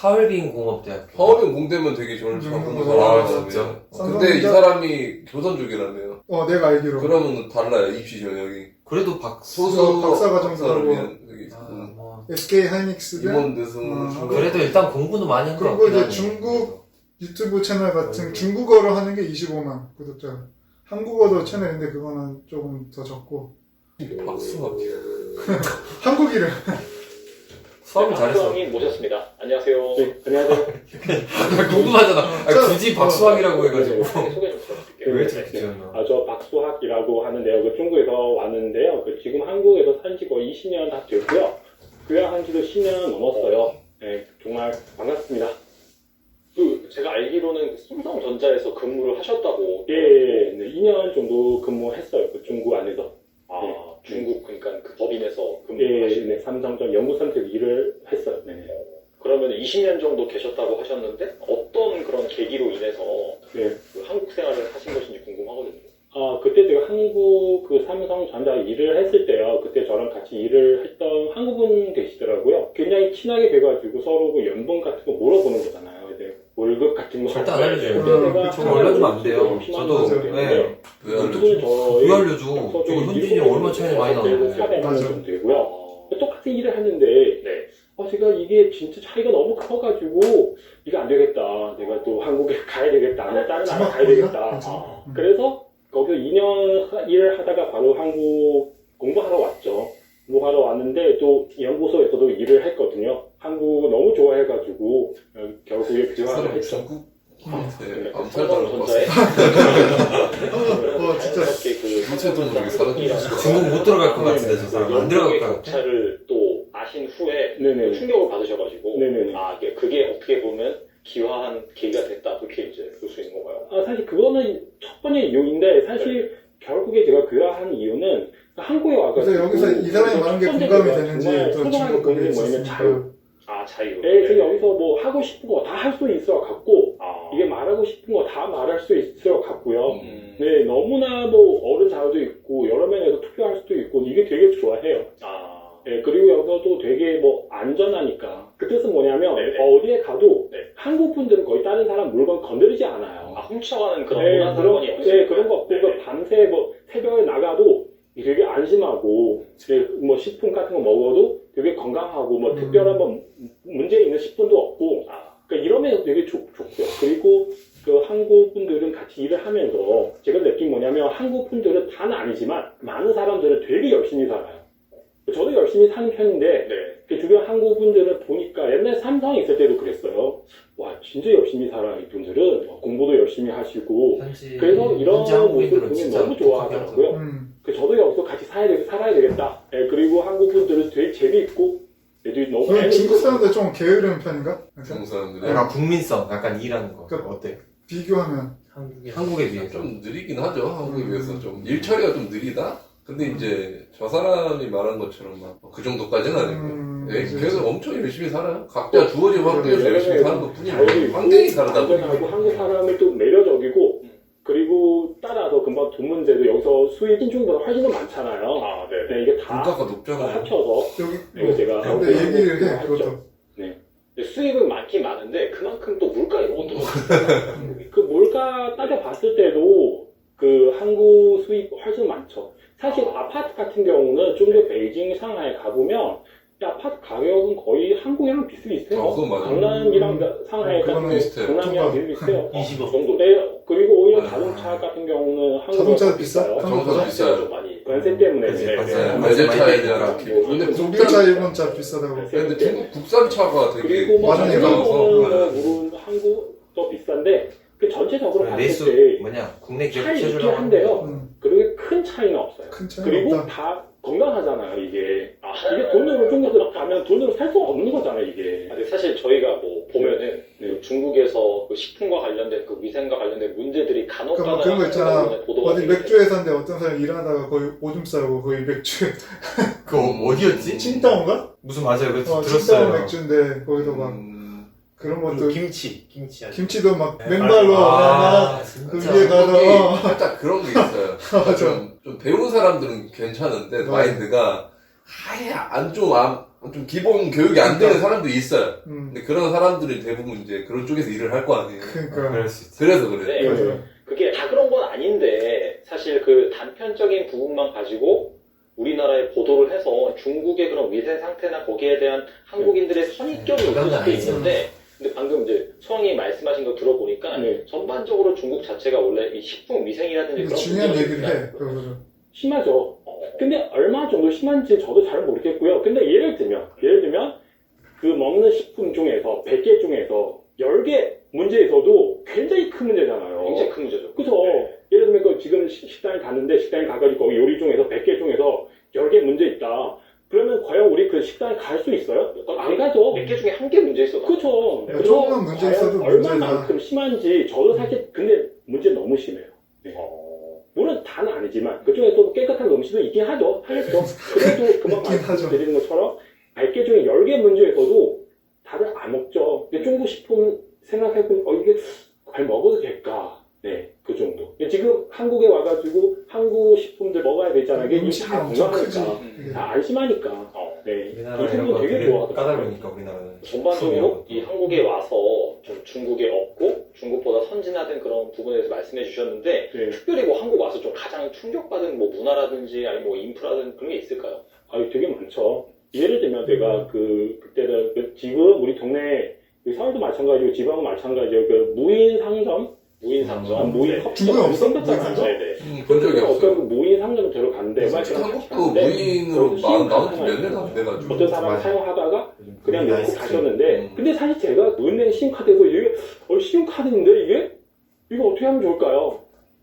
하얼빈 공업대학교. 하얼빈 공대면 되게 저는 공부 잘하는 진짜? 사람이에요. 근데 이 사람이 교선 쪽이라며요. 내가 알기로. 그러면 달라요, 입시 전형이. 그래도 박사과정사라고. 뭐. SK 하이닉스대. 임원 대승. 그래도 일단 공부는 많이 한 것 그리고 같긴 이제 하네. 중국 유튜브 채널 같은 중국어로 하는 게 25만 구독자. 한국어도 채널인데 그거는 조금 더 적고. 박수학이야. 한국 이름. 수업을 잘했어. 박수학님 모셨습니다. 안녕하세요. 네, 안녕하세요. 궁금하잖아. 굳이 박수학이라고 해가지고. 소개 좀 부탁드릴게요. 왜 이렇게 지었나? 저 박수학이라고 하는데요. 중국에서 왔는데요. 지금 한국에서 산 지 거의 20년 다 됐고요. 교양한 지도 10년 넘었어요. 네, 정말 반갑습니다. 제가 알기로는 삼성전자에서 근무를 하셨다고. 예, 네, 2년 정도 근무했어요. 중국 안에서. 네. 중국 그러니까 그 법인에서 근무를 하시는. 네, 삼성전 연구센터에서 일을 했어요. 네. 그러면 20년 정도 계셨다고 하셨는데 어떤 그런 계기로 인해서 네. 그 한국 생활을 하신 것인지 궁금하거든요. 그때 제가 한국 삼성전자 일을 했을 때요. 그때 저랑 같이 일을 했던 한국분 계시더라고요. 굉장히 친하게 돼가지고 서로 그 연봉 같은 거 물어보는 거잖아요. 이제 월급 같은 거. 절대 안 알려줘요. 그쵸, 알려주면 안 돼요. 저도, 네. 왜 알려줘? 왜 알려줘? 저거 현진이 얼마 차이 많이 나는데. 400만 정 되고요. 똑같은 일을 하는데, 네. 제가 이게 진짜 차이가 너무 커가지고, 이거 안 되겠다. 내가 또 한국에 가야 되겠다. 아니면 다른 나라 가야 되겠다. 그래서 거기서 2년 일을 하다가 바로 한국 공부하러 왔죠. 공부하러 왔는데 또 연구소에서도 일을 했거든요. 한국 너무 좋아해가지고 결국에 귀환을 했죠. 중국? 네. 암살 당한 것 삼성전자에 진짜. 한채도 모르게 사라졌어. 중국 못 들어갈 것 같은데, 저 사람. 안 들어갈 것 같아. 격차를 또 아신 후에 네네. 충격을 받으셔가지고 네네. 그게 어떻게 보면 기화한 계기가 됐다 그렇게 이제 볼 수 있는 건가요? 사실 그거는 첫 번째 이유인데 사실 결국에 제가 귀화한 이유는 한국에 와가지고 그래서 여기서 이 사람이 말한 게 공감이 되는지 더 초등학교 중국어를 공부는 뭐냐면 자유. 자유. 그래서 여기서 뭐 하고 싶은 거 다 할 수 있어 갖고 이게 이게 말하고 싶은 거 다 말할 수 있어 갖고요. 네, 너무나 뭐 어른 자유도 있고 여러 면에서 투표할 수도 있고 이게 되게 좋아해요. 네, 그리고 여기서도 되게 뭐 안전하니까. 그 뜻은 뭐냐면 어디에 가도 한국 분들은 거의 다른 사람 물건 건드리지 않아요. 훔쳐가는 그런 네, 문화 사건이 없어요. 네, 그런 거 없고 밤새 뭐 새벽에 나가도 되게 안심하고 뭐 식품 같은 거 먹어도 되게 건강하고 뭐 특별한 뭐 문제 있는 식품도 없고 그러니까 이런 면에서 되게 좋고요. 그리고 그 한국 분들은 같이 일을 하면서 제가 느낀 뭐냐면 한국 분들은 다는 아니지만 많은 사람들은 되게 열심히 살아요. 저도 열심히 사는 편인데 그 주변 한국 분들은 보니까 옛날 삼성에 있을 때도 그랬어요. 와 진짜 열심히 살아 이분들은 공부도 열심히 하시고 그래서 이런 모습을 보면 너무 좋아하더라고요. 저도 여기서 같이 살아야 되겠다. 그리고 한국 분들은 되게 재미있고 애들이 너무 중국 사람들 좀 게으른 편인가? 중국 사람들은 약간 국민성, 약간 일하는 거. 어때? 비교하면 한국에 비해서. 좀 느리긴 하죠. 한국에 비해서 좀 일처리가 좀 느리다. 근데 이제 저 사람이 말한 것처럼 막 그 정도까지는 아니고 그래서 엄청 열심히 살아요. 각자 주어진 환경에서 열심히 사는 것 뿐이에요. 환경이 다르다 보니까. 한국 사람이 또 매력적이고 그리고 따라서 금방 돈 문제도 여기서 수입 신중보다 훨씬 더 많잖아요. 네, 이게 다 물가가 높잖아요. 합쳐서 여기 제가 근데 얘기를 해 그것도. 수입은 많긴 많은데 그만큼 또 물가 이런 것도 그 물가 따져봤을 때도 그 한국 수입 훨씬 많죠. 사실 아파트 같은 경우는 좀 더 베이징, 상하이 가보면 아파트 가격은 거의 한국이랑 비슷비슷해요. 그건 맞아요. 강남이랑 상하이 같은 경우 비슷해요. 강남이랑 비슷비슷해요. 20억 정도. 네, 그리고 오히려 자동차 같은 경우는 자동차도 비싸요? 자동차도 비싸요. 좀 많이 관세 때문에. 관세차에 대한 근데 독일차, 일본차 비싸다고. 근데 중국 국산차가 되게 그리고 뭐 많이 나와서 물은 한국도 비싼데 그 전체적으로 내수, 봤을 때 국내 기업 차이 있긴 최저라고 한데요. 그리고 큰 차이는 없어요. 큰 차이는 그리고 없다. 다 건강하잖아요, 이게. 이게 돈으로 중국에서 가면 돈으로 살 수 없는 거잖아요, 이게. 근데 사실 저희가 뭐 보면은 중국에서 그 식품과 관련된 그 위생과 관련된 문제들이 간혹 그러니까 뭐 가다 그런 거 있잖아. 어디 되게 맥주 회사인데 어떤 사람이 일하다가 거의 오줌 싸고 거의 맥주 그거 어디였지? 칭따오인가? 무슨 맞아요. 그거 칭따오 들었어요. 맥주인데 거기서 막 그런 것도 김치 아니야? 김치도 막 맨발로 그냥 그 진짜. 위에 가서 살짝 그런 게 있어요. 좀 배운 사람들은 괜찮은데 마인드가 아예 좀 기본 교육이 안 되는 사람들이 있어요. 음. 근데 그런 사람들이 대부분 이제 그런 쪽에서 일을 할 거 아니에요. 그러니까. 그럴 수 있지. 그래서 그래. 네, 맞아요. 그게 다 그런 건 아닌데 사실 그 단편적인 부분만 가지고 우리나라에 보도를 해서 중국의 그런 위생 상태나 거기에 대한 한국인들의 선입견이 있을 그건 수도 아니죠. 있는데 근데 방금 이제 수왕이 말씀하신 거 들어보니까 네. 전반적으로 중국 자체가 원래 이 식품 위생이라든지 그런 중요한 문제가 얘기를 있구나. 해. 그거를. 심하죠. 근데 얼마 정도 심한지 저도 잘 모르겠고요. 근데 예를 들면 그 먹는 식품 중에서 100개 중에서 10개 문제에서도 굉장히 큰 문제잖아요. 굉장히 큰 문제죠. 그죠? 네. 예를 들면 그 지금 식당에 갔는데 식당에 가가지고 거기 요리 중에서 100개 중에서 10개 문제 있다. 그러면 과연 우리 그 식당에 갈 수 있어요? 안 가죠. 몇 개 중에 한 개 문제 있어도 그렇죠. 네, 조금만 문제 있어도 얼마만큼 심한지 저도 사실 근데 문제 너무 심해요. 네. 물론 다는 아니지만 그중에서 깨끗한 음식도 있긴 하죠. 하겠죠. 그래도 그만 있긴 하죠. 말씀드리는 것처럼 100개 중에 10개 문제에서도 다들 안 먹죠. 근데 중국 식품 생각해보면 이게 과연 먹어도 될까? 네, 그 정도. 지금 한국에 와가지고 한국 식품들 먹어야 되잖아요. 이게 음식이 다 엄청 크지. 건강하니까. 다 안심하니까. 네. 우리나라 이 이런 부분 거 되게 되게 좋아하더라고요. 까다로우니까 우리나라는. 전반적으로 이 한국에 와서 좀 중국에 없고 중국보다 선진화된 그런 부분에 대해서 말씀해 주셨는데 네. 특별히 뭐 한국 와서 좀 가장 충격받은 뭐 문화라든지 아니 뭐 인프라든 그런 게 있을까요? 되게 많죠. 예를 들면 내가 그때는 지금 우리 동네 서울도 마찬가지고 지방은 마찬가지예요. 그 무인 상점, 무인 상점, 무인 커피숍 중국에 없어? 생겼잖아요. 무인 상점? 네네. 본 적이 없어요. 어떤 무인 상점 들어갔는데 솔직히 막 한국도 갔는데 무인으로 거기서 시험 나온 지 가능한 몇 년 안 돼가지고. 어떤 사람이 맞아. 사용하다가 그냥 우리 놓고 아이스크림. 가셨는데 근데 사실 제가 은행 신용카드에서 이게 신용카드인데 이게 이거 어떻게 하면 좋을까요?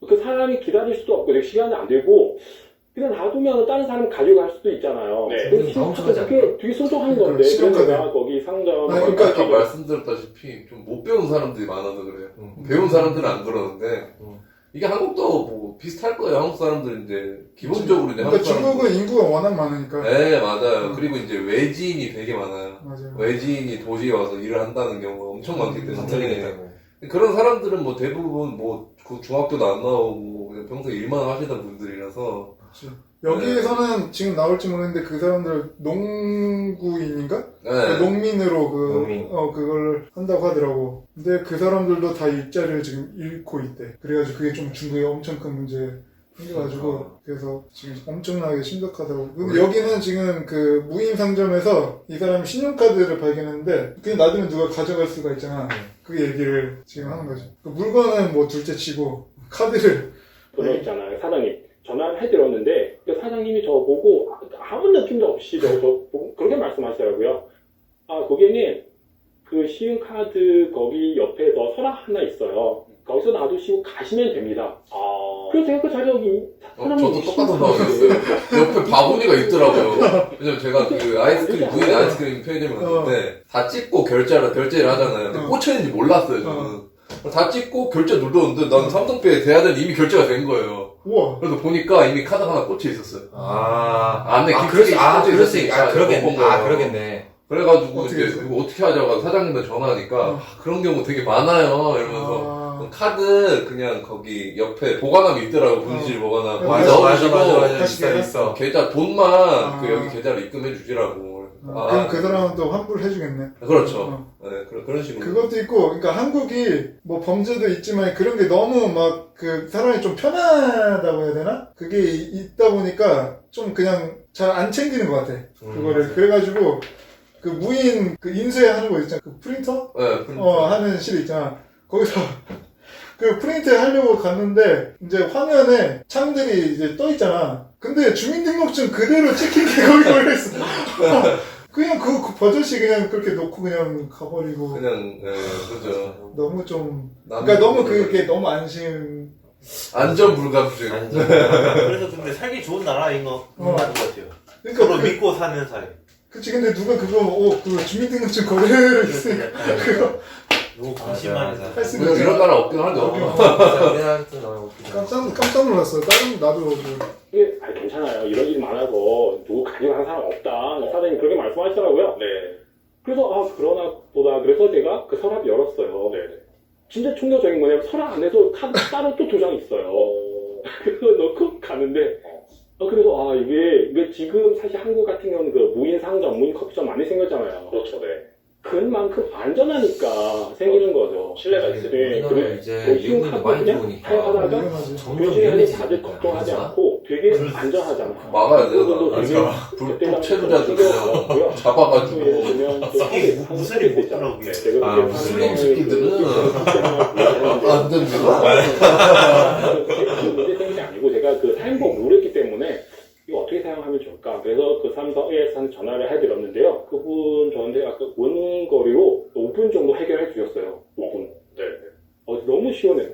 그 사람이 기다릴 수도 없고 시간이 안 되고 그냥 놔두면 다른 사람 가져갈 수도 있잖아요. 네. 그 너무 신용카드 심하지 그게 되게 소중한 건데 신용카드. 그래서 내가 거기 상점 아니, 아까 그러니까 말씀드렸다시피 좀 못 배운 사람들이 많아서 그래요. 배운 사람들은 안 그러는데 이게 한국도 뭐 비슷할 거예요. 한국 사람들은 이제 기본적으로 이제 그러니까 한국 사람들. 중국은 인구가 워낙 많으니까. 네 맞아요. 그리고 이제 외지인이 되게 많아요. 맞아요. 외지인이 도시에 와서 일을 한다는 경우가 엄청 많기 때문에 반짝이겠다고. 그런 사람들은 뭐 대부분 뭐 그 중학교도 안 나오고 그냥 평소에 일만 하시던 분들이라서 여기에서는 지금 나올지 모르겠는데 그 사람들 농구인인가? 네. 농민으로 농민. 그걸 한다고 하더라고. 근데 그 사람들도 다 일자리를 지금 잃고 있대. 그래가지고 그게 좀 중국에 엄청 큰 문제 생겨가지고 그래서 지금 엄청나게 심각하다고. 근데 여기는 지금 그 무인 상점에서 이 사람이 신용카드를 발견했는데 그냥 놔두면 누가 가져갈 수가 있잖아. 그 얘기를 지금 하는 거죠. 그 물건은 뭐 둘째 치고 카드를 그거 있잖아요. 사장님 전화를 해드렸는데 그 사장님이 저 보고 아무 느낌도 없이 저 보고 그렇게 말씀하시더라고요. 고객님 그 신용카드 거기 옆에서 서랍 하나 있어요. 거기서 놔두시고 가시면 됩니다. 그래서 제가 그 자리에 저도 똑같은 상황이었어요. 옆에 바구니가 있더라고요. 왜냐면 제가 그 아이스크림, 무인 아이스크림 편의점에 갔는데 다 찍고 결제를 하잖아요. 근데 꽂혀있는지 몰랐어요, 저는. 다 찍고 결제 눌렀는데 난 삼성페이에 대야 되는데 이미 결제가 된 거예요. 우와. 그래서 보니까 이미 카드가 하나 꽂혀 있었어요. 아, 안에 그럴 수, 꽂혀 그럴 수, 있으니까 그러겠네. 못 본 거예요. 그러겠네. 그래가지고 어떻게 이제 했어요? 이거 어떻게 하자고 사장님한테 전화하니까 그런 경우 되게 많아요. 이러면서. 카드 그냥 거기 옆에 보관함이 있더라고. 분실 보관함. 맞아, 넣어주시고 다시 있어. 계좌 돈만 그 아. 여기 계좌로 입금해 주시라고. 그럼 그 사람은 또 환불을 해주겠네. 그렇죠. 네, 그런 식으로. 그것도 있고, 그러니까 한국이 뭐 범죄도 있지만 그런 게 너무 막 그 사람이 좀 편하다고 해야 되나? 그게 있다 보니까 좀 그냥 잘 안 챙기는 것 같아. 그거를. 그래가지고 그 무인 그 인쇄하는 거 있잖아. 그 프린터? 네, 하는 실 있잖아. 거기서 그 프린트 하려고 갔는데 이제 화면에 창들이 이제 떠 있잖아. 근데 주민등록증 그대로 찍힌 게 거기 걸려있어. 그냥 그 버젓이 그냥 그렇게 놓고 그냥 가버리고. 그냥, 네, 그죠. 너무 좀, 그러니까 너무 그게 너무 안심. 안전 불감증. 그래서 근데 살기 좋은 나라인 거 맞는 것 같아요. 그러니까 서로 믿고 사는 사이. 그치, 근데 누가 그거, 그 주민등록증 그대로 있으니까. 그거 너무 방심한. 할 수가 그냥 이런 나라 없긴 하죠. 우리나라도 너무 웃기다. 깜짝 놀랐어. 다른, 나도 이게 괜찮아요. 이런 일이 많아서 누구 가져가는 사람 없다. 사장님 그렇게 말씀하시더라고요. 네. 그래서 그러나 보다 그래서 제가 그 서랍 열었어요. 네. 진짜 충격적인 거냐면 서랍 안에서 카드 따로 또 두 장 있어요. 그거 넣고 가는데 그래서 이게 지금 사실 한국 같은 경우는 그 무인 상점, 무인 커피숍 많이 생겼잖아요. 그렇죠, 네. 그만큼 안전하니까 생기는 거죠. 신뢰가 있어요. 네, 우리나라는 이제 신용 미국인도 카드 많이 그냥 들어오니까 사용하다가 위험하지. 점점 요즘에는 위험해지니까 다들 걱정하지 진짜. 않고 되게 안전하잖아. 막아야 되나? 그것도 불법 체류자들 그냥 잡아가지고. 이게 무슨 일이 못 들어오게. 무슬림 새끼들은 안 됩니다. 문제 생긴 게 아니고 제가 그 사용법 모르기 때문에 이거 어떻게 사용하면 좋을까? 그래서 그 삼성에서 전화를 해드렸는데요. 그분 저한테 아까 원거리로 5분 정도 해결해 주셨어요. 5분. 네. 너무 시원해요.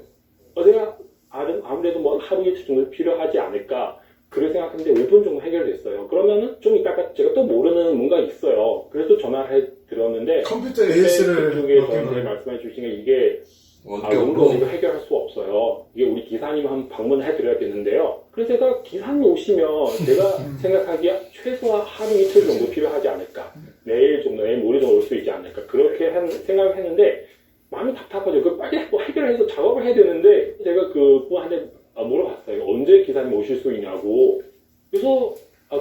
제가 아무래도 뭐 하루 이틀 정도 필요하지 않을까 그렇게 생각했는데 5분 정도 해결됐어요. 그러면은 좀 이따가 제가 또 모르는 뭔가 있어요. 그래서 전화를 해드렸는데 컴퓨터 AS를 그쪽에 저한테 말씀해 주신 게 이게 원격으로. 이거 해결할 수 없어요. 이게 우리 기사님 한번 방문해 드려야겠는데요. 그래서 제가 기사님 오시면 제가 생각하기에 최소한 하루 이틀 정도 필요하지 않을까. 내일 정도, 내일 모레 정도 올 수 있지 않을까. 그렇게 생각을 했는데 마음이 답답하죠. 그 빨리 뭐 해결해서 작업을 해야 되는데 제가 그분한테 물어봤어요. 언제 기사님 오실 수 있냐고. 그래서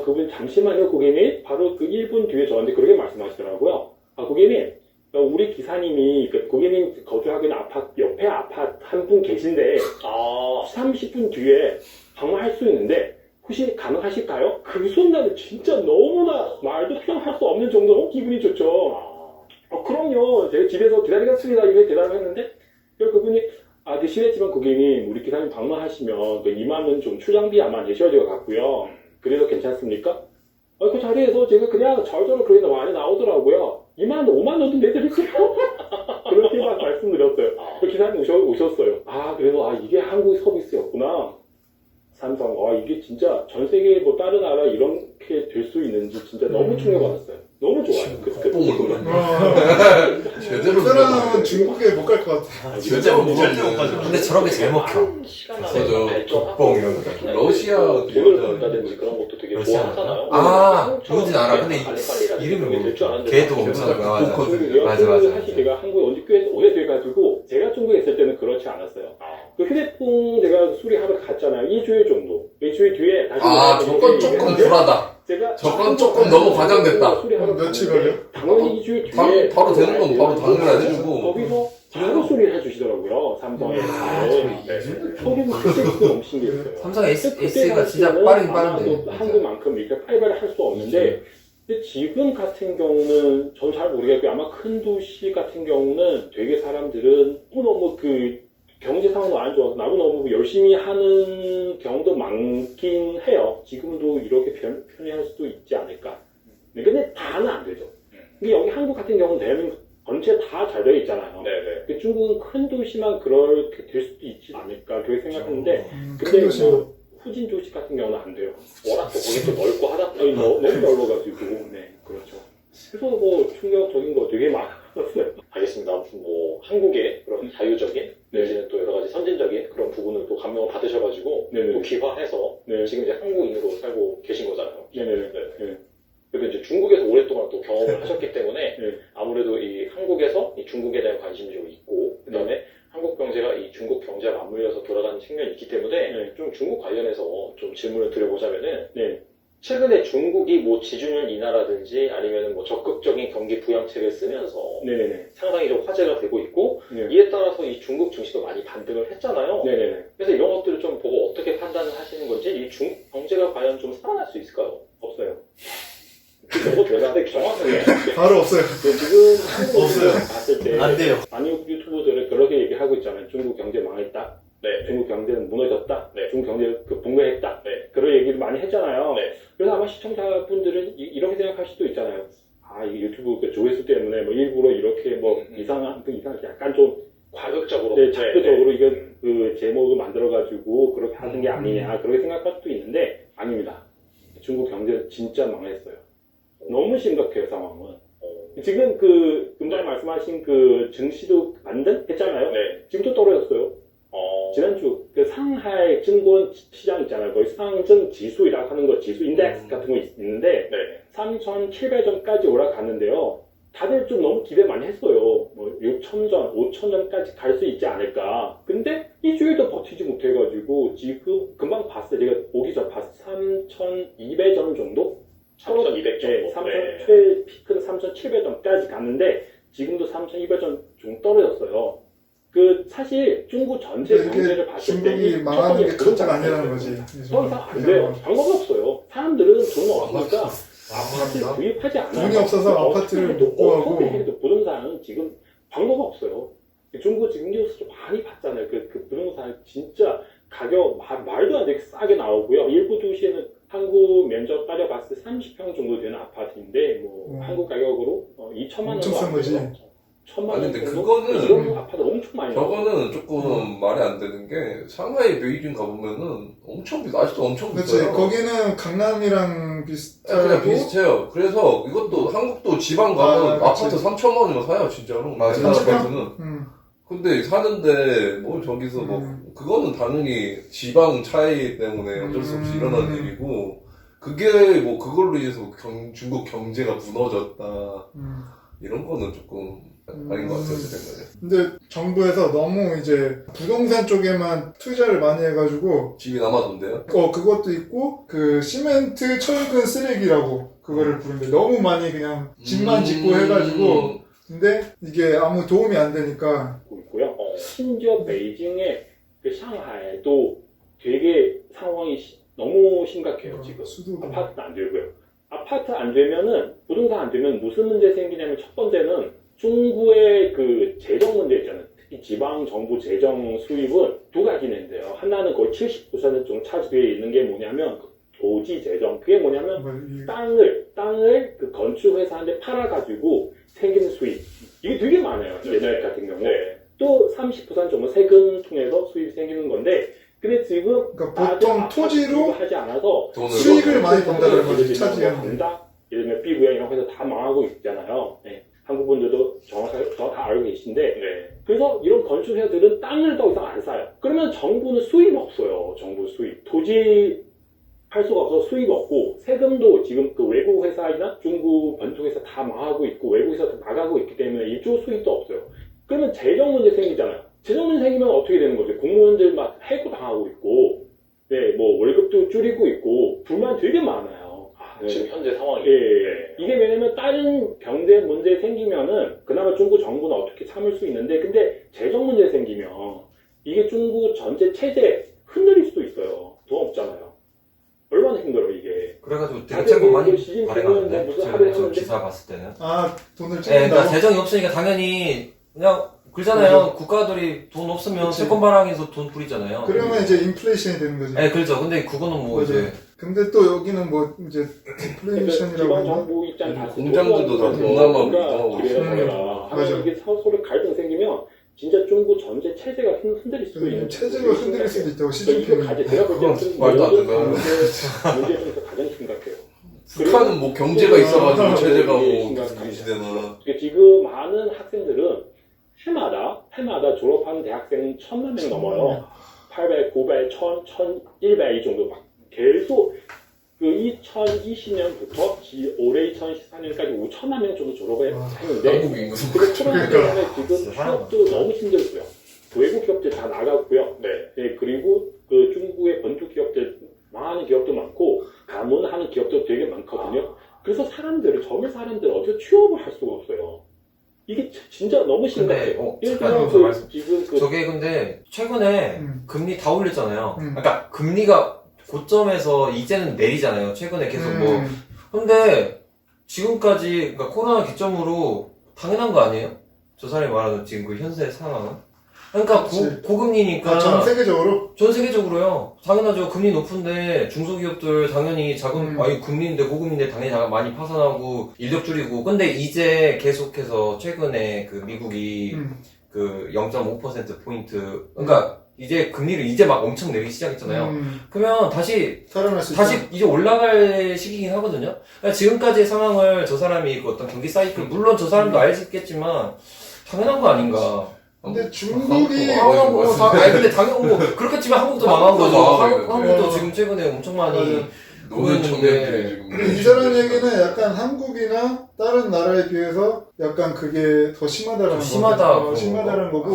그분 잠시만요 고객님. 바로 그 1분 뒤에 저한테 그렇게 말씀하시더라고요. 고객님 우리 기사님이 고객님 거주하고 있는 아파트 옆에 아파트 한 분 계신데 30분 뒤에 방문할 수 있는데 혹시 가능하실까요? 그 순간에 진짜 너무나 말도 표현할 수 없는 정도로 기분이 좋죠. 그럼요. 제가 집에서 기다리겠습니다. 이렇게 대답을 했는데 그분이 대신했지만 고객님 우리 기사님 방문하시면 2만 원 좀 출장비 아마 내셔야 될 것 같고요. 그래도 괜찮습니까? 그 자리에서 제가 그냥 절절로 그렇게 많이 나오더라고요. 2만 원, 5만 원도 내드릴게요. 그렇게 막 말씀드렸어요. 그 기사님 오셨어요. 그래서 이게 한국 서비스였구나. 삼성, 이게 진짜 전 세계 뭐 다른 나라 이렇게 될 수 있는지 진짜 너무 충격받았어요. 너무 좋아요. 뽕을 노래. 제대로 그 사람은 중국에 못 갈 것 같아. 진짜 못 절대 못 가죠. 가죠. 근데 저런 게 제일 먹혀. 시간 맞아. 안에 국뽕 이런 거. 러시아 돈을 번다든지 그런 것도 되게 러시아. 좋아하잖아요. 누군지 알아. 근데 이름이 될줄 알았는데 걔도 엄청 맞아. 사실 제가 한국에 온 지 꽤 오래돼가지고 제가 중국에 있을 때는 그렇지 않았어요. 그 휴대폰 제가 수리하러 갔잖아요. 2주일 정도. 2주일 뒤에 다시 저건 조금 불하다. 제가 저건 조금 너무 과장됐다. 수리하러 며칠 갔는데 걸려? 당연히 2주일 뒤에 바로 되는 건 바로 당연히 해주고. 거기서 바로 수리를 해주시더라고요. 삼성에서. 소리는 그때 너무 신기했어요. 삼성 S가 진짜 빠르긴 빠른데. 한국만큼 이렇게 빨리빨리 할 수 없는데 근데 지금 같은 경우는 전 잘 모르겠고요. 아마 큰 도시 같은 경우는 되게 사람들은 너무 경제 상황도 안 좋아서 너무 열심히 하는 경우도 많긴 해요. 지금도 이렇게 편리할 수도 있지 않을까. 근데 다는 안 되죠. 근데 여기 한국 같은 경우는 대한민국 전체 다 잘 되어 있잖아요. 네네. 중국은 큰 도시만 그렇게 될 수도 있지 않을까 그렇게 생각했는데 큰 근데 도시는 후진 도시 같은 경우는 안 돼요. 워낙 또 거기 좀 넓고 하다 아니, 보니까. 너무 넓어가지고 네 그렇죠. 그래서 뭐 충격적인 거 되게 많았어요. 알겠습니다. 아무튼 뭐 한국의 그런 자유적인 내지는 또 여러 가지 선진적인 그런 부분을 또 감명을 받으셔가지고 네네. 또 귀화해서 네. 지금 이제 한국인으로 살고 계신 거잖아요. 네네네. 네. 그리고 이제 중국에서 오랫동안 또 경험을 하셨기 때문에 네. 아무래도 이 한국에서 이 중국에 대한 관심이 좀 있고 그다음에 한국 경제가 이 중국 경제와 맞물려서 돌아가는 측면이 있기 때문에 네. 좀 중국 관련해서 좀 질문을 드려보자면은 네. 최근에 중국이 뭐 지준율 인하라든지 아니면 뭐 적극적인 경기 부양책을 쓰면서 네네네. 상당히 좀 화제가 되고 있고 네. 이에 따라서 이 중국 증시도 많이 반등을 했잖아요. 네네네. 그래서 이런 것들을 좀 보고 어떻게 판단을 하시는 건지 이 중국 경제가 과연 좀 살아날 수 있을까요? 없어요. 너무 대단하게 정확하게 바로 없어요. 지금 한국을 없어요. 봤을 때 안 돼요. 많은 유튜버들은 그렇게 얘기하고 있잖아요. 중국 경제 망했다. 네. 중국 경제는 무너졌다. 네. 중국 경제 붕괴했다. 네. 그런 얘기를 많이 했잖아요. 네. 그래서 아마 시청자분들은 이렇게 생각할 수도 있잖아요. 이 유튜브 조회수 때문에 뭐 일부러 이렇게 뭐 이상한 약간 좀 과격적으로 자극적으로 이거 그 제목을 만들어가지고 그렇게 하는 게 아니냐 그렇게 생각할 수도 있는데 아닙니다. 중국 경제는 진짜 망했어요. 너무 심각해요 상황은. 지금 금방 말씀하신 증시도 반등했잖아요. 네. 지금도 떨어졌어요. 지난주 상하이 증권 시장 있잖아요. 거기 상증 지수라고 하는 거 지수 인덱스 같은 거 있는데 네. 3,700점까지 올라갔는데요. 다들 좀 너무 기대 많이 했어요. 뭐 6,000전, 5,000전까지 갈 수 있지 않을까. 근데 이 주일도 버티지 못해가지고 지금 금방 봤어요. 제가 오기 전 봤어요. 3,200전 정도? 3,200 정도. 네, 3,000, 최 피크는 3,700전까지 갔는데 지금도 3,200전 좀 떨어졌어요. 그 사실 중국 전체 근데 경제를 이게 봤을 때 중국이 망하는 게 가짜가 아니라는 거지. 더 이상 안 돼요. 방법이 없어요. 사람들은 돈 없으니까 아파트 구입하지 않아요. 돈이 없어서 아파트를 못 구하고. 어떻게 해도 부동산은 지금 방법 없어요. 중국 지금 뉴스 많이 봤잖아요. 그 부동산 진짜 가격 말도 안 되게 싸게 나오고요. 일부 도시에는 한국 면적 따져봤을 때 30평 정도 되는 아파트인데 뭐 한국 가격으로 2천만 원 엄청 싼 거지. 1,000만 아니, 원 근데 정도? 그거는 이런 아파트 엄청 많이 나와요. 저거는 조금 말이 안 되는 게 상하이 베이징 가보면은 엄청 아직도 엄청 그렇지. 비싸요. 거기는 강남이랑 그냥 비슷하고 비슷해요. 그래서 이것도 한국도 지방 가면 아, 아파트 그치. 3천만 원이면 사요, 진짜로. 맞아. 옛날 30평? 아파트는. 근데 사는데 뭐 저기서 뭐 그거는 당연히 지방 차이 때문에 어쩔 수 없이 일어난 일이고 그게 뭐 그걸로 인해서 중국 경제가 무너졌다 이런 거는 조금 아닌 것 같아요, 제 생각에. 근데 정부에서 너무 이제 부동산 쪽에만 투자를 많이 해가지고 집이 남아돈대요. 그것도 있고 그 시멘트 철근 쓰레기라고 그거를 부르는데 너무 많이 그냥 집만 짓고 해가지고 근데 이게 아무 도움이 안 되니까 있고요. 심지어 베이징의 그 상하이도 되게 상황이 너무 심각해요, 지금. 수도도 아파트는 안 되고요. 아파트 안 되면은, 부동산 안 되면 무슨 문제 생기냐면 첫 번째는 중국의 그 재정 문제 있잖아요. 특히 지방 정부 재정 수입은 두 가지는 있는데요. 하나는 거의 70% 정도 차지되어 있는 게 뭐냐면 도지 재정. 그게 뭐냐면 땅을 그 건축회사한테 팔아가지고 생기는 수입. 이게 되게 많아요. 옛날 같은 경우. 또 30% 정도 세금 통해서 수입이 생기는 건데, 근데 지금 그러니까 보통 토지로 하지 않아서 수익을 많이 번다는 거지, 차지하는 게. 예를 들면 B구형 이런 회사 다 망하고 있잖아요. 네. 한국 분들도 정확하게 다 알고 계신데, 그래서 이런 건축회사들은 땅을 더 이상 안 사요. 그러면 정부는 수입 없어요. 정부 수입. 토지 팔 수가 없어서 수입 없고, 세금도 지금 그 외국 회사이나 중국本土 회사 다 망하고 있고, 외국 회사 다 나가고 있기 때문에 이쪽 수입도 없어요. 그러면 재정 문제 생기잖아요. 재정 문제 생기면 어떻게 되는 거죠? 공무원들 막 해고 당하고 있고, 네, 뭐 월급도 줄이고 있고, 불만 되게 많아요. 지금 현재 상황이. 이게 왜냐면 다른 경제 문제 생기면은 그나마 중국 정부는 어떻게 참을 수 있는데, 근데 재정 문제 생기면 이게 중국 전체 체제 흔들릴 수도 있어요. 돈 없잖아요. 얼마나 힘들어 이게. 그래가지고 되게 최고 많이 시진핑은 발행하는데 무슨 하루에 저 하는데 기사 봤을 때는 돈을 네, 챙긴다고 그러니까 재정이 없으니까 당연히 그냥 그러잖아요. 국가들이 돈 없으면 그치. 채권 발행해서 돈 부리잖아요. 그러면 이제 인플레이션이 되는 거지. 네, 그렇죠. 근데 그거는 뭐 맞아요. 이제 근데 또 여기는 뭐 이제 인플레이션이라고 지방 하나? 정부 입장 다 공장들도 다 동남아로 이동하고 기회라 맞아. 이게 서로 갈등 생기면 진짜 중국 전체 체제가 흔들릴 수도 있는 체제가 흔들릴 수도 있다고 이거 시진핑이. 가지 제가 볼 그건 때는 말도 안 모든 된다. 문제 중에서 가장 심각해요. 북한은 뭐 경제가 있어가지고 그리고 체제가 뭐 심각합니다. 그 시대나 그러니까 지금 많은 학생들은 해마다 졸업하는 대학생 1,000만 명 넘어요. 800, 900, 1000, 1100 이 정도 막 계속 그 2020년부터 올해 2014년까지 5천만 명 정도 졸업을 했는데 한국이 무슨 근데 코로나 때문에 지금 진짜 취업도 너무 힘들고요. 외국 기업들 다 나갔고요. 네, 그리고 그 중국의 본토 기업들 망하는 기업도 많고 가문하는 기업도 되게 많거든요. 그래서 젊은 사람들 어떻게 취업을 할 수가 없어요. 이게 진짜 너무 심각해요. 근데, 예를 잠깐만, 들면 말씀. 지금 저게 근데 최근에 금리 다 올렸잖아요. 음. 그러니까 금리가 고점에서 이제는 내리잖아요. 최근에 계속 뭐. 근데 지금까지 그러니까 코로나 기점으로 당연한 거 아니에요? 저 사람이 말하는 지금 그 현재 상황은? 그러니까 그치. 고금리니까 전 세계적으로? 전 세계적으로요. 당연하죠. 금리 높은데 중소기업들 당연히 자금, 아니 금리인데 고금리인데 당연히 많이 파산하고 인력 줄이고. 근데 이제 계속해서 최근에 그 미국이 그 0.5% 포인트, 그러니까 이제 금리를 이제 막 엄청 내리기 시작했잖아요. 그러면 다시 살아날 수 있다. 이제 올라갈 시기긴 하거든요. 그러니까 지금까지의 상황을 저 사람이 그 어떤 경기 사이클, 물론 저 사람도 알겠지만 당연한 거 아닌가. 근데 중국이 당연한 거, 아니 근데 당연 뭐 그렇겠지만 한국도 망한 거죠. 망하고 있는데. 한국도 지금 최근에 엄청 많이 맞아요. 노는 청년들이 지금. 근데 이 사람 얘기는 약간 한국이나 다른 나라에 비해서 약간 그게 더 심하다라는 심하다. 심하다는 거고,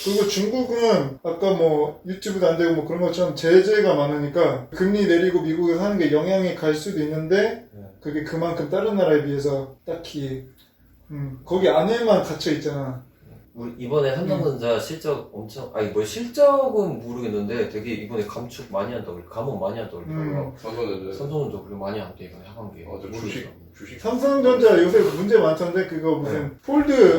그리고 중국은 아까 뭐 유튜브도 안 되고 뭐 그런 것처럼 제재가 많으니까 금리 내리고 미국에서 하는 게 영향이 갈 수도 있는데 그게 그만큼 다른 나라에 비해서 딱히 거기 안에만 갇혀 있잖아. 우리 이번에 삼성전자 실적 엄청 뭐 실적은 모르겠는데 되게 이번에 감축 많이 한다고 감원 많이 한다고 그러더라고요. 삼성전자 그렇게 많이 한대 이번에 하반기에. 주식. 삼성전자 요새 문제 많던데 그거 무슨 폴드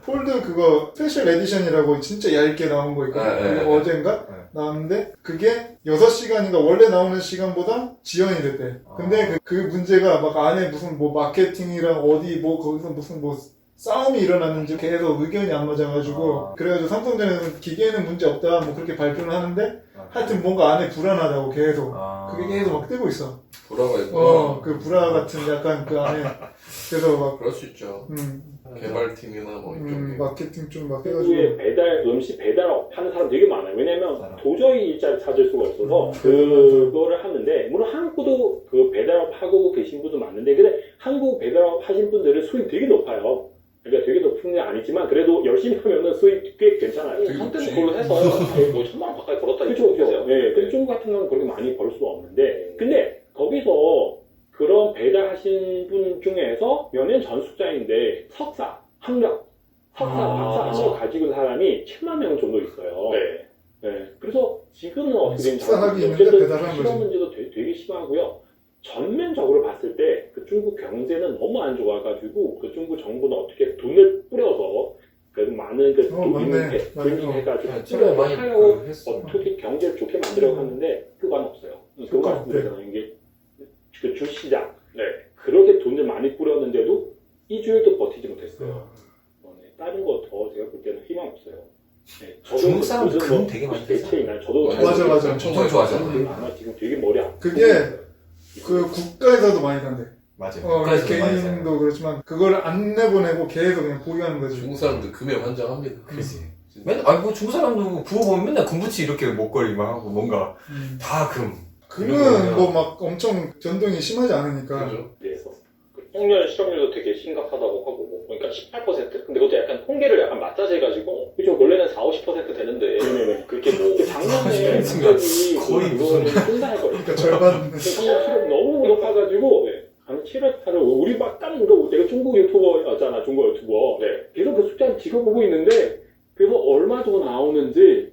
폴드 그거 스페셜 에디션이라고 진짜 얇게 나온 거 있거든. 어젠가 나왔는데 그게 6시간인가 원래 나오는 시간보다 지연이 됐대. 근데 그 문제가 막 안에 무슨 뭐 마케팅이랑 어디 뭐 거기서 무슨 뭐 싸움이 일어났는지 계속 의견이 안 맞아가지고 그래가지고 삼성전자는 기계에는 문제 없다 뭐 그렇게 발표를 하는데 하여튼 뭔가 안에 불안하다고 계속 그게 계속 막 뜨고 있어. 불화가 있고. 그 불화 같은 약간 그 안에 그래서 막 그럴 수 있죠. 개발팀이나 뭐 이쪽. 마케팅 좀 막 한국에 해가지고 음식 배달 하는 사람 되게 많아요. 왜냐면 도저히 일자리 찾을 수가 없어서 그거를 하는데, 물론 한국도 그 배달업 하고 계신 분도 많은데, 근데 한국 배달업 하신 분들은 수익 되게 높아요. 그러니까 되게 높은 게 아니지만 그래도 열심히 하면은 수익 꽤 괜찮아요. 한때는 그걸로 해서 뭐 1,000만 원 가까이 벌었다. 그렇죠. 네. 근데 중국 같은 경우는 그렇게 많이 벌 수가 없는데, 근데 거기서 그런 배달하신 분 중에서 연예인 전숙자인데 석사, 학력, 박사 이런 거 가지고 있는 사람이 7만 명 정도 있어요. 네. 그래서 지금은 어떻게 되는지 석사학위 있는데 배달하는 실업 거지. 문제도 되게 심하고요. 전면적으로 봤을 때 그 중국 경제는 너무 안 좋아가지고 그 중국 정부는 어떻게 돈을 뿌려서 그 많은 그 맞네. 돈을 해가지고 처음에 많이 하려고 했어. 어떻게 경제를 좋게 만들려고 하는데 그건 없어요. 그거 말씀드리잖아요. 이게 그 주시장 그렇게 돈을 많이 뿌렸는데도 일주일도 버티지 못했어요. 다른 거 더 제가 볼 때는 희망 없어요. 저도 중국 사람들 무슨 금 되게 많이 대체이나 저도 맞아. 엄청 좋아하잖아. 아마 지금 되게 머리 아프고 그게 그 국가에서도 많이 간대. 맞아요. 국가에서도 많이 사요. 개인도 그렇지만 그걸 안 내보내고 계속 그냥 보유하는 거지. 중국 사람들 금에 환장합니다. 그렇지. 맨날 뭐 중국 사람도 부어 보면 맨날 금붙이 이렇게 목걸이만 하고 뭔가 다 금. 금은 뭐 막 엄청 변동이 심하지 않으니까. 그죠? 그래서 청년 실업률도 되게 심각하다고 하고 뭐 그러니까 18%? 근데 그것도 약간 통계를 약간 맞자재가지고 그죠 원래는 4-50% 되는데 그렇게 뭐 작년에 갑자기 거의 무슨 끝나해버렸어요. 그러니까 절반. 청년 실업 너무 높아가지고 한 7월 8월 우리 막 딴 거 내가 중국 유튜버였잖아. 중국 유튜버. 계속 그 숫자를 지켜보고 있는데 그래서 얼마 정도 나오는지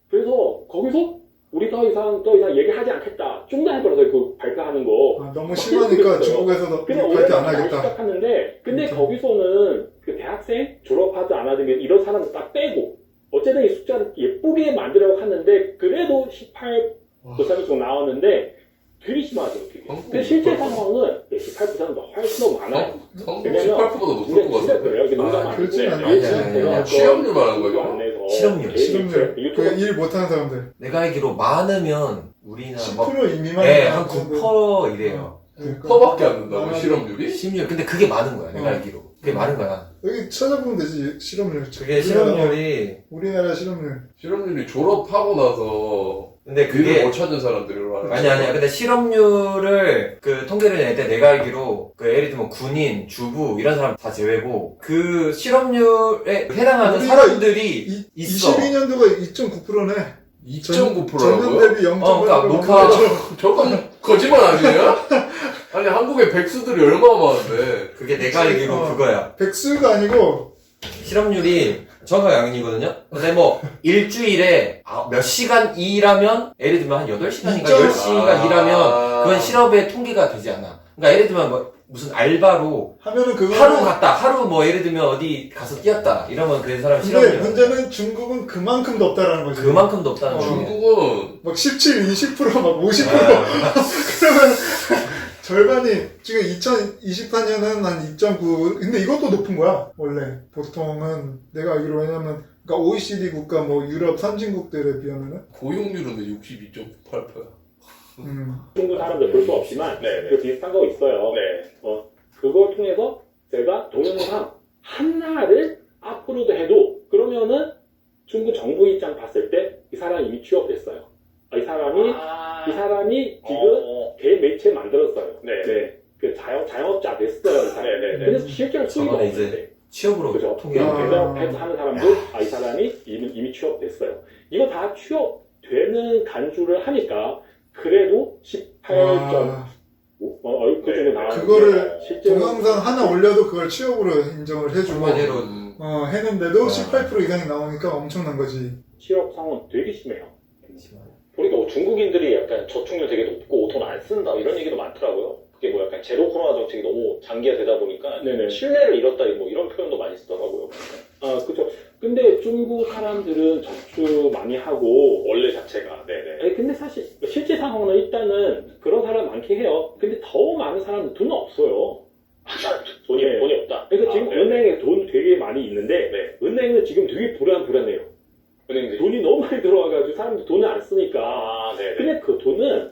그래서 거기서 우리 더 이상 얘기하지 않겠다. 중단해버려서 그 발표하는 거. 너무 심하니까 중국에서도 그냥 발표 안 원래 하겠다. 시작하는데 근데 거기서는 그 대학생 졸업하지 않아도 이런 사람들 딱 빼고 어쨌든 이 숫자를 예쁘게 만들려고 하는데 그래도 18% 정도 나왔는데 되게 심하죠. 되게. 근데 실제 상황은 18%는 훨씬 더 많아요. 한국 18%보다 높을 것 같은데. 그래요. 이게 농담 그렇진 아닌데. 않아요. 취업률 말하는 거죠? 실업률 못하는 사람들. 내가 알기로 많으면 우리나라 10% 미만. 한 9% 이래요. 퍼밖에 안 된다고 실업률이? 16. 근데 그게 많은 거야. 내가 알기로. 그게 많은 거야. 여기 찾아보면 되지 실업률. 그게 실업률이 우리나라 실업률. 실업률이 졸업하고 나서 근데 일을 그게 못 찾은 사람들을 말하는 아니야. 근데 실업률을 그 통계를 낼 때 내가 알기로 그 예를 들면 군인, 주부 이런 사람 다 제외고 그 실업률에 해당하는 우리가 사람들이 있어. 22년도가 2.9%네. 2.9%라고요? 전년 대비 0.8%. 그러니까 녹화 저건 거짓말 아니에요? 아니 한국의 백수들이 얼마나 많은데. 그게 내가 알기로 그거야. 백수가 아니고 실업률이 정확하게 아니거든요. 근데 뭐 일주일에 몇 시간 일하면 예를 들면 한 8시간인가 10시간 일하면 그건 실업의 통계가 되지 않아. 그러니까 예를 들면 뭐 무슨 알바로 하면은 그거 하루 갔다 하루 뭐 예를 들면 어디 가서 뛰었다 이러면 그 사람 근데 실업률 문제는 중국은 그만큼도 없다라는 거지. 그만큼도 없다는 거지. 중국은 막 17, 20%, 막 50%. 그러면 절반이 지금 2024년은 한 2.9. 근데 이것도 높은 거야. 원래 보통은 내가 알기로 왜냐면 그러니까 OECD 국가 뭐 유럽 선진국들에 비하면은 고용률은 62.98%야. 중국 사람들 볼 수 없지만 그 비슷한 거 있어요. 그걸 통해서 제가 동영상 하나를 앞으로도 해도 그러면은 중국 정부 입장 봤을 때 이 사람이 이미 취업됐어요. 이 사람이 지금 대매체 만들었어요. 네. 그 자영업자 됐어요. 이 사람이. 네. 근데 실제로 수익이 저번에 없는데. 취업으로 그죠? 통계하고 하는 사람도 이 사람이 이미 취업됐어요. 이거 다 취업되는 간주를 하니까 그래도 18점 그 정도 나왔는데 그거를 실제로 동영상 하나 올려도 그걸 취업으로 인정을 해주고 한마디로 했는데도 아. 18% 이상이 나오니까 엄청난 거지. 취업 상황 되게 심해요. 보니까 중국인들이 약간 저축률 되게 높고 돈 안 쓴다 이런 얘기도 많더라고요. 그게 뭐 약간 제로 코로나 정책이 너무 장기화되다 보니까 네네. 신뢰를 잃었다 뭐 이런 표현도 많이 쓰더라고요. 아, 그죠. 근데 중국 사람들은 저축 많이 하고 원래 자체가 네네. 근데 사실 실제 상황은 일단은 그런 사람 많긴 해요. 근데 더 많은 사람은 돈은 없어요. 돈이 네. 없다. 그러니까 지금 네네. 은행에 돈 되게 많이 있는데 네. 은행은 지금 되게 불안해요. 은행들이 돈이 너무 많이 들어와가지고 사람들이 돈을 안 쓰니까. 아 네네. 근데 그 돈은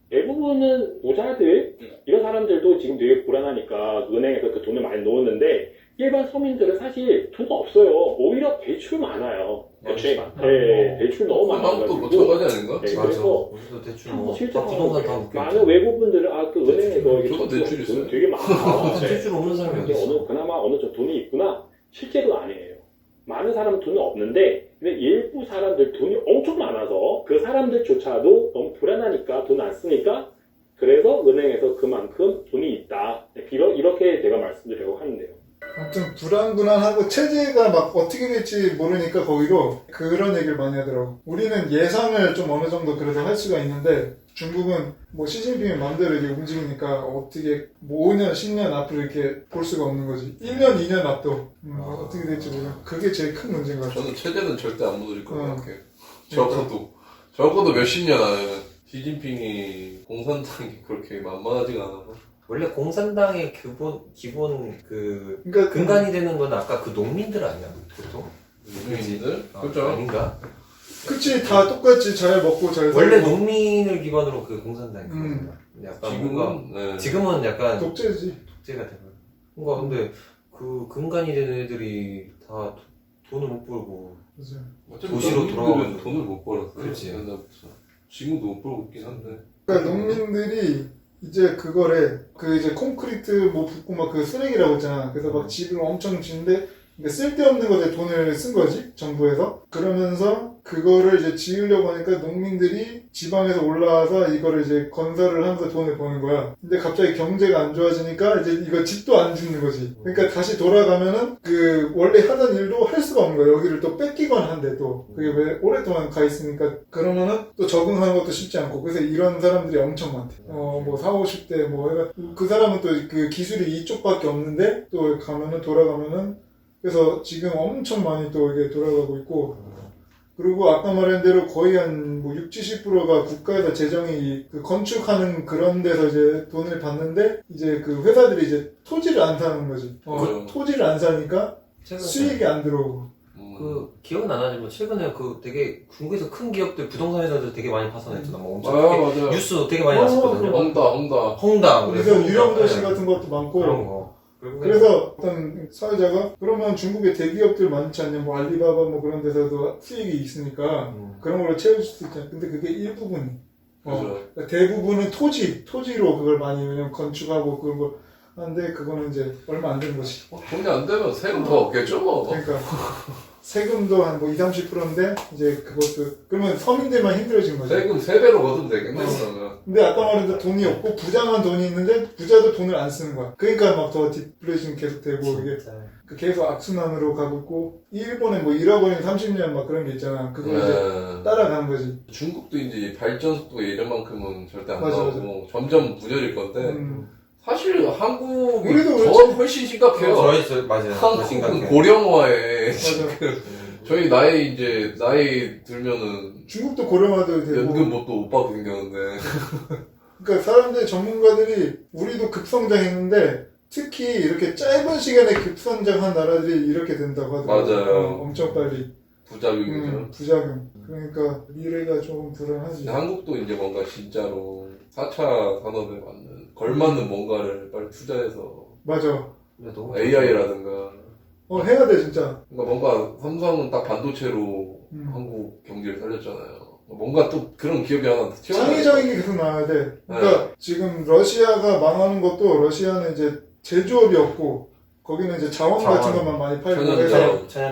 대부분은 부자들 이런 사람들도 지금 되게 불안하니까 은행에서 그 돈을 많이 놓았는데 일반 서민들은 사실 돈 없어요. 오히려 대출 많아요. 대출이 많다. 네, 대출 너무 한국도 많아가지고. 마찬가지 아닌가? 네, 맞아. 그래서 우리도 대출 한국 뭐 실제 다 부동산 다 묶여 많은 외국분들은 그 은행에서 이게 저도 대출 있어요. 돈 되게 많아. 네. 대출 없는 사람이 근데 어디 있어? 그나마 어느 정도 돈이 있구나. 실제로 아니에요. 많은 사람은 돈이 없는데 근데 일부 사람들 돈이 엄청 많아서 그 사람들조차도 너무 불안하니까 돈 안 쓰니까 그래서 은행에서 그만큼 돈이 있다. 이렇게 제가 말씀드리려고 하는데요. 아무튼 불안불안하고 체제가 막 어떻게 될지 모르니까 거기도 그런 얘기를 많이 하더라고. 우리는 예상을 좀 어느 정도 그래도 할 수가 있는데 중국은 뭐 시진핑의 마음대로 이렇게 움직이니까 어떻게 뭐 5년, 10년 앞으로 이렇게 볼 수가 없는 거지. 1년, 2년 앞도 어떻게 될지 모르. 그게 제일 큰 문제인 것 같아. 저는 체제는 절대 안 무너질 것 어. 같아요. 적어도 몇십 년 안에는 시진핑이 공산당이 그렇게 만만하지가 않아서. 원래 공산당의 기본 그 그러니까 근간이 되는 건 아까 그 농민들 아니야 보통? 유명인들? 아, 그렇죠. 아닌가? 그치 다 똑같이 잘 먹고 잘 원래 살고. 농민을 기반으로 그 공산당이 약간 뭔가 네. 지금은 약간 독재지. 독재가 되고 뭔가 근데 그 근간이 되는 애들이 다 돈을 못 벌고 맞아. 어차피 도시로 농민들은 돌아가가지고. 돈을 못 벌었어요. 그렇지. 옛날부터. 지금도 못 벌고 있긴 한데. 그러니까 농민들이 이제 그거래 그 이제 콘크리트 뭐 붓고 막 그 쓰레기라고 했잖아. 그래서 막 집을 엄청 짓는데 근데 쓸데없는 것에 돈을 쓴 거지 정부에서. 그러면서 그거를 이제 지으려고 하니까 농민들이 지방에서 올라와서 이거를 이제 건설을 하면서 돈을 버는 거야. 근데 갑자기 경제가 안 좋아지니까 이제 이거 집도 안 짓는 거지. 그러니까 다시 돌아가면은 그 원래 하던 일도 할 수가 없는 거야. 여기를 또 뺏기거나 한데 또 그게 왜 오랫동안 가 있으니까 그러면은 또 적응하는 것도 쉽지 않고. 그래서 이런 사람들이 엄청 많대. 뭐 40, 50대 뭐 해가 그 사람은 또 그 기술이 이쪽밖에 없는데 또 가면은 돌아가면은 그래서 지금 엄청 많이 또 이게 돌아가고 있고. 그리고 아까 말한 대로 거의 한 뭐 60, 70%가 국가에서 재정이 그 건축하는 그런 데서 이제 돈을 받는데 이제 그 회사들이 이제 토지를 안 사는 거지. 토지를 안 사니까 수익이 안 들어오고. 그 기억은 안 나지만 최근에 그 되게 중국에서 큰 기업들 부동산 회사들 되게 많이 파산했잖아. 뭐 엄청 크게 맞아요. 뉴스 되게 많이 났었거든요. 헝다. 헝다 그래서 유령도시 네. 같은 것도 많고. 그런 거. 그래서 어떤 사회자가 그러면 중국에 대기업들 많지 않냐 뭐 알리바바 뭐 그런 데서도 수익이 있으니까 그런 걸로 채워줄 수 있잖아. 근데 그게 일부분이 그죠. 그러니까 대부분은 토지로 그걸 많이 왜냐면 건축하고 그런 거 하는데 그거는 이제 얼마 안 되는 거지. 돈이 안 되면 세금 더 없겠죠 뭐. 그러니까 세금도 한 뭐 20, 30%인데 이제 그것도 그러면 서민들만 힘들어진 거죠. 세금 3배로 거두면 되겠네 그러면. 근데 아까 말한 대로 돈이 없고 부자만 돈이 있는데 부자도 돈을 안 쓰는 거야. 그러니까 막 더 디플레이션 계속 되고 이게 계속 악순환으로 가고 있고 일본에 뭐 잃어버린 30년 막 그런 게 있잖아. 그거 이제 따라가는 거지. 중국도 이제 발전 속도가 예전만큼은 절대 안 맞아, 나오고 점점 무뎌질 건데 음. 사실 한국이 우리도 더 그렇지. 훨씬 심각해요. 맞아요. 한국은 고령화에 맞아. 저희 나이 들면은 중국도 고령화도 되고. 연금 뭣도 못 받게 생겼는데. 그러니까 사람들 전문가들이 우리도 급성장했는데 특히 이렇게 짧은 시간에 급성장한 나라들이 이렇게 된다고 하더라고요. 맞아요. 엄청 빨리. 부작용이죠. 부작용. 그러니까 미래가 좀 불안하지. 한국도 이제 뭔가 진짜로 4차 산업에 걸맞는 뭔가를 빨리 투자해서 맞아. AI라든가 해야 돼 진짜. 그러니까 뭔가 삼성은 딱 반도체로 음. 한국 경제를 살렸잖아요. 뭔가 또 그런 기업이 하나 튀어나와요. 창의적인 게 계속 나와야 돼. 그러니까 지금 러시아가 망하는 것도 러시아는 이제 제조업이 없고 거기는 이제 자원 같은 것만 많이 팔고 해서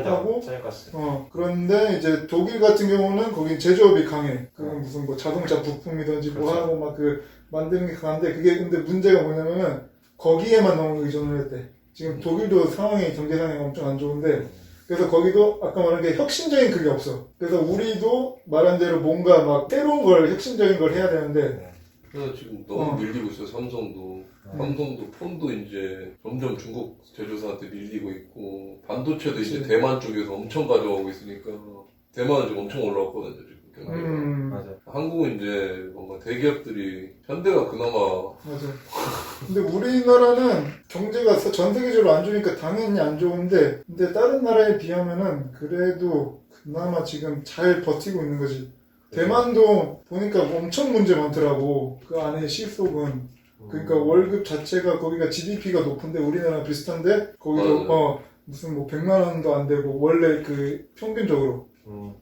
하고 천연가스. 그런데 이제 독일 같은 경우는 거기 제조업이 강해. 그 무슨 뭐 자동차 부품이든지 뭐 그렇죠. 하고 막 그 만드는 게 강한데 그게 근데 문제가 뭐냐면은 거기에만 너무 의존을 했대. 지금 독일도 상황이 경제 상황이 엄청 안 좋은데 그래서 거기도 아까 말한 게 혁신적인 그게 없어. 그래서 우리도 말한 대로 뭔가 막 새로운 걸 혁신적인 걸 해야 되는데 그래서 지금 너무 밀리고 있어요. 삼성도 폰도 이제 점점 중국 제조사한테 밀리고 있고 반도체도 이제 대만 쪽에서 엄청 가져가고 있으니까 대만은 지금 엄청 올라왔거든요. 지금 경기가. 맞아. 한국은 이제 뭔가 대기업들이 현대가 그나마 맞아. 근데 우리나라는 경제가 전 세계적으로 안 좋으니까 당연히 안 좋은데, 근데 다른 나라에 비하면은 그래도 그나마 지금 잘 버티고 있는 거지. 대만도 보니까 엄청 문제 많더라고. 그 안에 실속은. 그러니까 월급 자체가 거기가 GDP가 높은데 우리나라 비슷한데 거기도 무슨 뭐 100만 원도 안 되고 원래 그 평균적으로.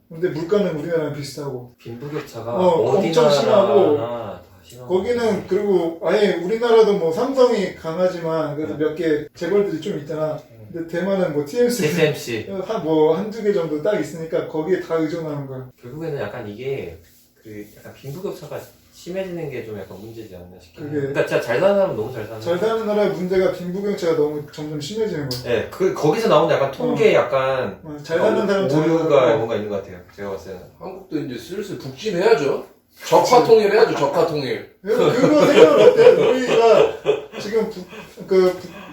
근데 물가는 우리나라랑 비슷하고. 빈부격차가 엄청 심하고. 다 심하고. 거기는 그리고 아예 우리나라도 뭐 삼성이 강하지만 그래도 몇 개 재벌들이 좀 있잖아. 근데 대만은 뭐 TSMC. 뭐 한두 개 정도 딱 있으니까 거기에 다 의존하는 거야. 결국에는 약간 이게 그 약간 빈부격차가 심해지는 게 좀 약간 문제지 않나 싶긴 해. 그게- 그러니까 진짜 잘 사는 사람은 너무 잘 사는. 잘 사는 나라의 문제가 빈부격차가 너무 점점 심해지는 거야. 네, 거기서 나오는 약간 통계 약간 잘 사는 사람 잘 오류가 사는 뭔가 있는 것 같아요. 제가 봤을 때는. 한국도 이제 슬슬 북진해야죠. 적화통일 해야죠. 적화통일. 그거 생각을 어때? 우리가 지금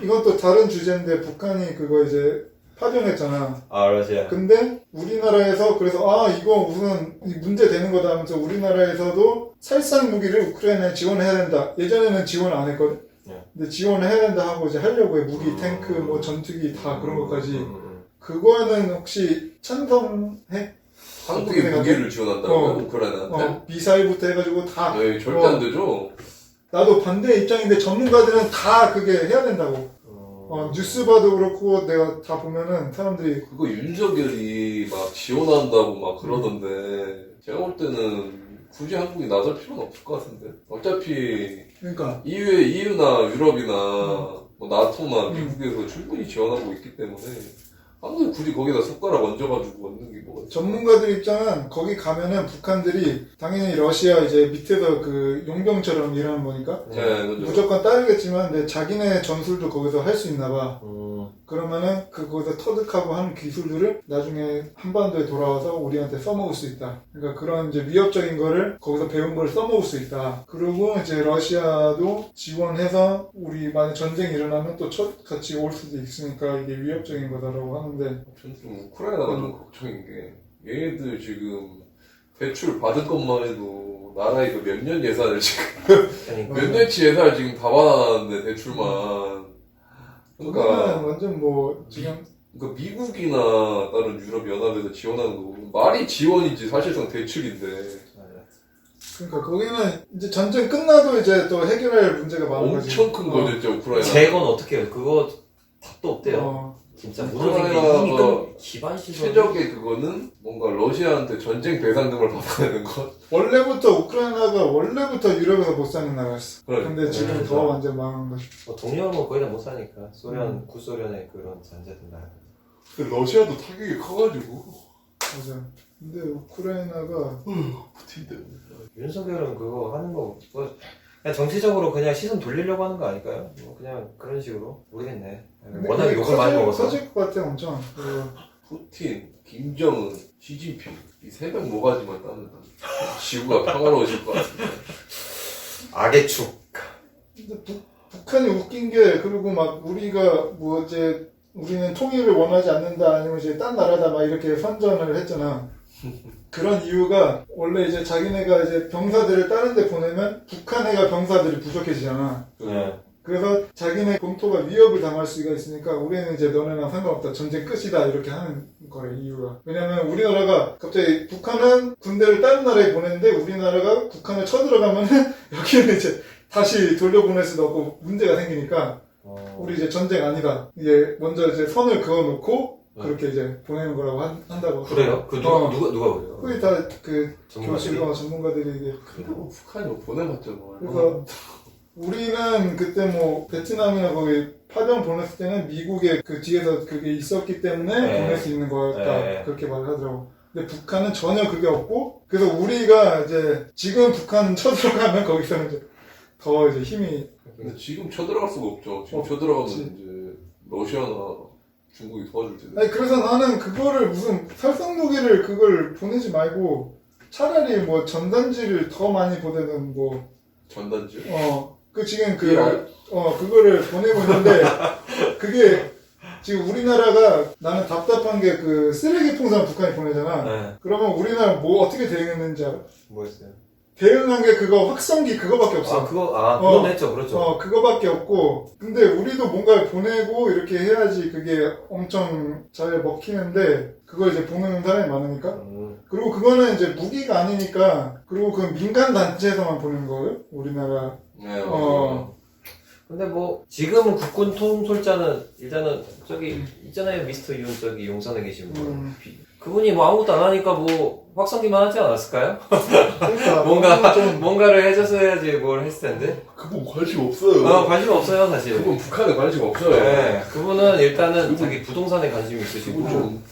이건 또 다른 주제인데 북한이 그거 이제 파견했잖아. 러시아. 근데 우리나라에서 그래서 이거 무슨 문제 되는 거다 하면서 우리나라에서도 살상 무기를 우크라이나에 지원해야 된다. 예전에는 지원 안 했거든. 네. 근데 지원을 해야 된다 하고 이제 하려고 해. 무기, 탱크, 뭐 전투기 다 그런 것까지. 그거는 혹시 찬성해? 한국이 어떻게 무기를 지원한다고요? 어. 우크라이나한테? 미사일부터 해가지고 다. 네, 절대 안 되죠. 나도 반대 입장인데 전문가들은 다 그게 해야 된다고. 뉴스 봐도 그렇고 내가 다 보면은 사람들이 그거 윤석열이 막 지원한다고 막 그러던데 제가 볼 때는 굳이 한국이 나설 필요는 없을 것 같은데 어차피 그러니까 EU나 유럽이나 뭐 나토나 미국에서 충분히 지원하고 있기 때문에 한국이 굳이 거기다 손가락 얹어가지고 얻는 게 뭐가 있지? 전문가들 입장은 거기 가면은 북한들이 당연히 러시아 이제 밑에서 그 용병처럼 일하는 거니까 네, 그죠. 무조건 따르겠지만 근데 자기네 전술도 거기서 할 수 있나 봐. 그러면은 거기서 터득하고 하는 기술들을 나중에 한반도에 돌아와서 우리한테 써먹을 수 있다. 그러니까 그런 이제 위협적인 거를 거기서 배운 걸 써먹을 수 있다. 그리고 이제 러시아도 지원해서 우리 만약 전쟁이 일어나면 또 같이 올 수도 있으니까 이게 위협적인 거다라고 하는데 전 좀 우크라이나가 좀 걱정인 게 얘네들 지금 대출 받은 것만 해도 나라에 그 몇 년 예산을 지금 몇 년치 예산을 지금 다 받아놨는데 대출만 거기는 그러니까 완전 뭐 지금 미국이나 다른 유럽 연합에서 지원하는 거 보면 말이 지원이지 사실상 대출인데 그러니까 거기는 이제 전쟁 끝나도 이제 또 해결할 문제가 많은 거지. 엄청 큰 거죠 진짜 우크라이나. 재건 어떻게 해요? 그거 답도 없대요. 진짜 무너진 게 이미 기반 시설. 최적의 그거는 뭔가 러시아한테 전쟁 배상금을 받아내는 것. 우크라이나가 원래부터 유럽에서 못 사는 나라였어. 그래. 근데 지금 더 완전 망한 거지. 동유럽은 거의 다 못 사니까 구소련의 그런 잔재들 나라. 러시아도 타격이 커가지고. 맞아. 근데 우크라이나가 푸틴 때문에. 윤석열은 그거 하는 거 뭐 그냥 정치적으로 그냥 시선 돌리려고 하는 거 아닐까요? 뭐 그냥 그런 식으로 모르겠네. 워낙 그게 욕을 많이 먹어서. 커질 것 같아 엄청. 푸틴, 김정은, 시진핑 이 세 명 모가지만 따면 지구가 평화로워질 것 같은데. 악의 축. 근데 북한이 웃긴 게 그리고 막 우리가 뭐 이제 우리는 통일을 원하지 않는다 아니면 이제 딴 나라다 막 이렇게 선전을 했잖아. 그런 이유가 원래 이제 자기네가 이제 병사들을 다른 데 보내면 북한애가 병사들이 부족해지잖아. 네. 그래서 자기네 본토가 위협을 당할 수가 있으니까 우리는 이제 너네랑 상관없다. 전쟁 끝이다. 이렇게 하는 거래, 이유가. 왜냐면 우리나라가 갑자기 북한은 군대를 다른 나라에 보냈는데 우리나라가 북한을 쳐들어가면은 여기는 이제 다시 돌려보낼 수도 없고 문제가 생기니까 우리 이제 전쟁 아니다. 이제 먼저 이제 선을 그어놓고 그렇게 이제 보내는 거라고 한다고. 그래요? 그 누가 그래요? 거의 다그 전문가들이? 전문가들이 얘기. 그래도 뭐 북한이 뭐 보내봤자 뭐. 그래서 우리는 그때 뭐 베트남이나 거기 파병 보냈을 때는 미국의 그 뒤에서 그게 있었기 때문에 네. 보낼 수 있는 거였다. 네. 그렇게 말을 하더라고. 근데 북한은 전혀 그게 없고, 그래서 우리가 이제 지금 북한 쳐들어가면 거기서 이제 더 이제 힘이. 근데 지금 쳐들어갈 수가 없죠. 지금 그치. 쳐들어가면 이제 러시아나 중국이 도와줄 텐데. 아니 그래서 나는 그거를 무슨 살상무기를 그걸 보내지 말고 차라리 뭐 전단지를 더 많이 보내는 뭐 전단지. 그 지금 PR? 그거를 보내고 있는데 그게 지금 우리나라가 나는 답답한 게 그 쓰레기 풍선 북한이 보내잖아. 네. 그러면 우리나라 뭐 어떻게 대응했는지 알아? 뭐였어요? 대응한 게 그거 확성기 그거밖에 없어. 그건 했죠, 그렇죠. 그거밖에 없고. 근데 우리도 뭔가 보내고 이렇게 해야지 그게 엄청 잘 먹히는데, 그걸 이제 보내는 사람이 많으니까. 그리고 그거는 이제 무기가 아니니까, 그리고 그 민간 단체에서만 보내는 거예요? 우리나라. 네. 근데 뭐 지금은 국군 통솔자는 일단은 저기 있잖아요, 미스터 윤 저기 용산에 계신 분. 그분이 뭐 아무것도 안 하니까 뭐 확성기만 하지 않았을까요? 그러니까 뭔가를 해줘서 해야지 뭘 했을 텐데. 그분 관심 없어요. 관심 없어요, 사실. 그분 북한에 관심 없어요. 네, 그분은 일단은 자기 부동산에 관심이 있으시고. 그분 좀